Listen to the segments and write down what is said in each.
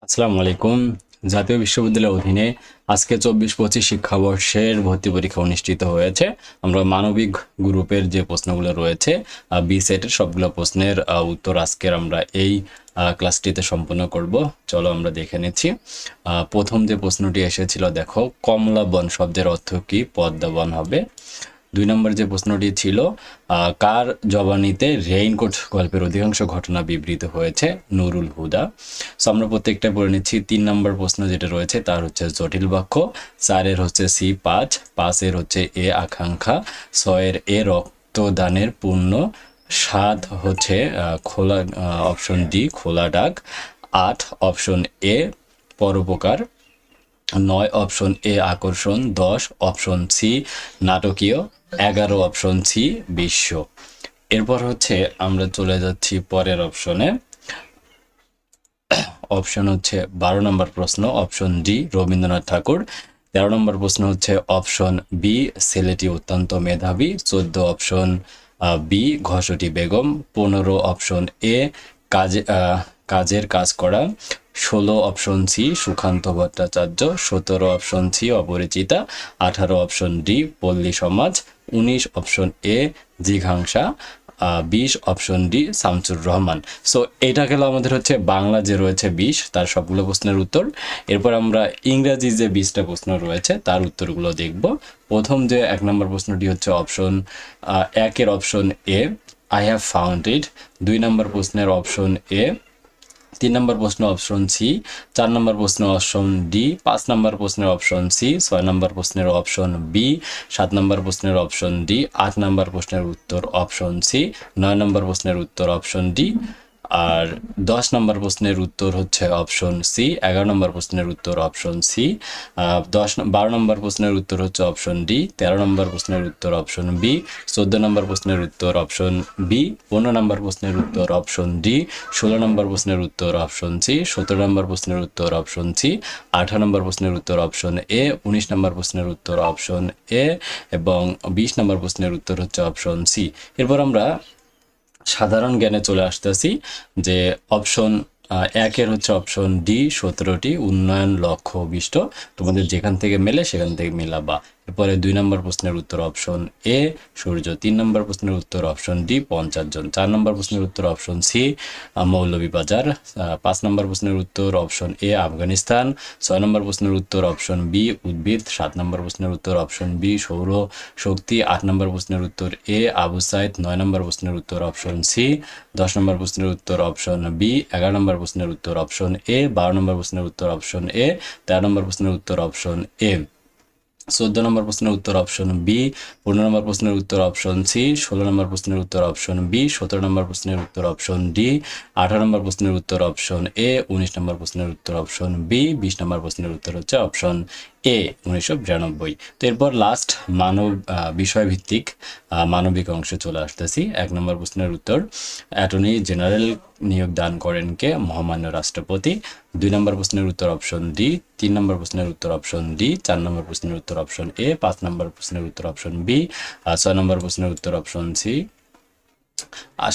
আসসালামু আলাইকুম। জাতীয় বিশ্ববিদ্যালয়ের অধীনে আজকে 24-25 শিক্ষাবর্ষের ভর্তি পরীক্ষা অনুষ্ঠিত হয়েছে। আমরা মানবিক গ্রুপের যে প্রশ্নগুলো রয়েছে বি সেটের সবগুলো প্রশ্নের উত্তর আজকের আমরা এই ক্লাসটিতে সম্পন্ন করব। চলো আমরা দেখে নিচ্ছি। প্রথম যে প্রশ্নটি এসেছিল, দেখো, কমলা বন শব্দের অর্থ কি? পদ্মা বন হবে। 2 নম্বর যে প্রশ্নটি ছিল, কার জবানিতে রেইনকোট গল্পের অধিকাংশ ঘটনা বিবৃত হয়েছে? নুরুল হুদা। সো আমরা প্রত্যেকটা পড়ে নিচ্ছি। 3 নম্বর প্রশ্ন যেটা রয়েছে তার হচ্ছে জটিল বাক্য। 4-এর হচ্ছে সি 5, 5-এর হচ্ছে এ আকাঙ্ক্ষা, 6-এর এ রক্তদানের পূর্ণ, 7 হচ্ছে খোলা, অপশন ডি খোলা ডাক, 8 অপশন এ পরোপকার, 9 অপশন এ আকর্ষণ, 10 অপশন সি নাটকীয়, 11 অপশন সি বিশ্ব। এরপর হচ্ছে আমরা চলে যাচ্ছি পরের অপশনে। অপশন হচ্ছে 12 নম্বর প্রশ্ন, অপশন ডি রবীন্দ্রনাথ ঠাকুর। 13 নম্বর প্রশ্ন হচ্ছে অপশন বি ছেলেটি অত্যন্ত মেধাবী। 14 অপশন বি ঘসটি বেগম। 15 অপশন এ কাজের কাজ করা। 16 option C Sukanta Bhattacharya. 17 option C Aparichita. 18 option D Palli Samaj. 19 option A জিঘাংসা। 20 option D Shamsur Rahman. So এটা গেল আমাদের হচ্ছে বাংলা যে রয়েছে 20, তার সবগুলো প্রশ্নের উত্তর। এরপর আমরা ইংরাজি যে 20টা প্রশ্ন রয়েছে তার উত্তরগুলো দেখব। প্রথম যে 1 নম্বর প্রশ্নটি হচ্ছে অপশন 1-এর option A I have found it. 2 নম্বর প্রশ্নের অপশন এ। 3 নম্বর প্রশ্ন অপশন সি। 4 নম্বর প্রশ্ন অপশন ডি। 5 নম্বর প্রশ্নের অপশন সি। 6 নম্বর প্রশ্নের অপশন বি। 7 নম্বর প্রশ্নের অপশন ডি। 8 নম্বর প্রশ্নের উত্তর অপশন সি। 9 নম্বর প্রশ্নের উত্তর অপশন ডি। আর 10 নম্বর প্রশ্নের উত্তর হচ্ছে অপশন সি। 11 নম্বর প্রশ্নের উত্তর অপশন সি। 12 নম্বর প্রশ্নের উত্তর হচ্ছে অপশন ডি। 13 নম্বর প্রশ্নের উত্তর অপশন বি। 14 নম্বর প্রশ্নের উত্তর অপশন বি। 15 নম্বর প্রশ্নের উত্তর অপশন ডি। 16 নম্বর প্রশ্নের উত্তর অপশন সি। 17 নম্বর প্রশ্নের উত্তর অপশন সি। 18 নম্বর প্রশ্নের উত্তর অপশন এ। 19 নম্বর প্রশ্নের উত্তর অপশন এ এবং 20 নম্বর প্রশ্নের উত্তর হচ্ছে অপশন সি। এরপর আমরা সাধারণ জ্ঞানে চলে আসতেছি যে অপশন 1-এর হচ্ছে অপশন ডি 17টি উন্নয়ন লক্ষ্য অভিষ্ট। তোমাদের যেখান থেকে মেলে সেখান থেকে মেলাবা। এরপরে 2 নম্বর প্রশ্নের উত্তর অপশন এ সূর্য। 3 নম্বর প্রশ্নের উত্তর অপশন ডি 50 জন। 4 নম্বর প্রশ্নের উত্তর অপশন সি মৌলভীবাজার। 5 নম্বর প্রশ্নের উত্তর অপশন এ আফগানিস্তান। 6 নম্বর প্রশ্নের উত্তর অপশন বি উদ্ভিদ। 7 নম্বর প্রশ্নের উত্তর অপশন বি সৌর শক্তি। 8 নম্বর প্রশ্নের উত্তর এ আবু সাইদ। 9 নম্বর প্রশ্নের উত্তর অপশন সি। 10 নম্বর প্রশ্নের উত্তর অপশন বি। 11 নম্বর প্রশ্নের উত্তর অপশন এ। 12 নম্বর প্রশ্নের উত্তর অপশন এ। 13 নম্বর প্রশ্নের উত্তর অপশন এ। 14 নম্বর প্রশ্নের উত্তর অপশন বি। 15 নম্বর প্রশ্নের উত্তর অপশন সি। 16 নম্বর প্রশ্নের উত্তর অপশন বি। 17 নম্বর প্রশ্নের উত্তর অপশন ডি। 18 নম্বর প্রশ্নের উত্তর অপশন এ। 19 নম্বর প্রশ্নের উত্তর অপশন বি। 20 নম্বর প্রশ্নের উত্তর হচ্ছে অপশন এ 1992। তো এরপর লাস্ট বিষয়ভিত্তিক মানবিক অংশে চলে আসতেছি। 1 নম্বর প্রশ্নের উত্তর, অ্যাটর্নি জেনারেল নিয়োগ দান করেন কে? মহামান্য রাষ্ট্রপতি। 2 নম্বর প্রশ্নের উত্তর অপশন ডি। 3 নম্বর প্রশ্নের উত্তর অপশন ডি। 4 নম্বর প্রশ্নের উত্তর অপশন এ। 5 নম্বর প্রশ্নের উত্তর অপশন বি। 6 নম্বর প্রশ্নের উত্তর অপশন সি।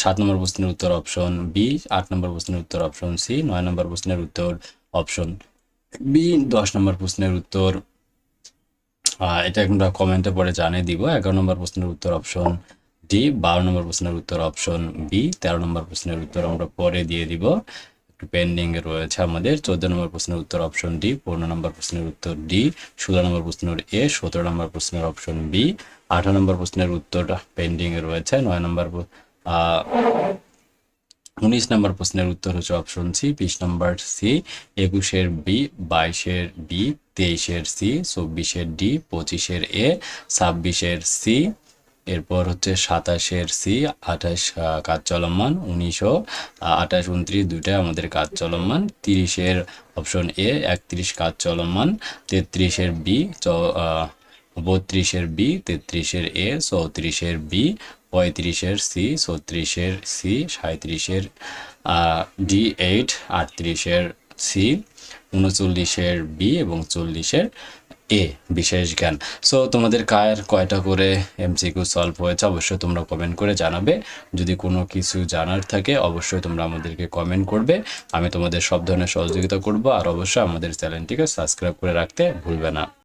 7 নম্বর প্রশ্নের উত্তর অপশন বি। 8 নম্বর প্রশ্নের উত্তর অপশন সি। 9 নম্বর প্রশ্নের উত্তর অপশন বি। 10 নম্বর প্রশ্নের উত্তর এটা আমরা কমেন্টে পরে জানিয়ে দিব। 11 নম্বর প্রশ্নের উত্তর অপশন ডি। 12 নম্বর প্রশ্নের উত্তর অপশন বি। 13 নম্বর প্রশ্নের উত্তর আমরা পরে দিয়ে দিব, একটু পেন্ডিং এ রয়েছে আমাদের। 14 নম্বর প্রশ্নের উত্তর অপশন ডি। 15 নম্বর প্রশ্নের উত্তর ডি। 16 নম্বর প্রশ্নের এ। 17 নম্বর প্রশ্নের অপশন বি। 18 নম্বর প্রশ্নের উত্তর পেন্ডিং এ রয়েছে। 9 নম্বর 19 নম্বর প্রশ্নের উত্তর হচ্ছে অপশন সি 20 নম্বর সি। 21-এর বি। 22-এর বি। 23-এর সি। 24-এর ডি। 25-এর এ। 26-এর সি। এরপর হচ্ছে 27-এর সি। 28 কাজ চলমান। 19-ও 28 29 দুইটাই আমাদের কাজ চলমান। 30-এর অপশন এ। 31 কাজ চলমান। 33-এর বি। 32-এর বি। 33-এর এ। 34-এর বি। 35-এর সি। 36-এর সি। 37-এর ডি 8। 38-এর সি। 39-এর বি এবং 40-এর এ বিশেষ জ্ঞান। সো তোমাদের কার কয়টা করে এমসিকিউ সলভ হয়েছে অবশ্যই তোমরা কমেন্ট করে জানাবে। যদি কোনো কিছু জানার থাকে অবশ্যই তোমরা আমাদেরকে কমেন্ট করবে, আমি তোমাদের সব ধরনের সহযোগিতা করব। আর অবশ্যই আমাদের চ্যানেলটিকে সাবস্ক্রাইব করে রাখতে ভুলবে না।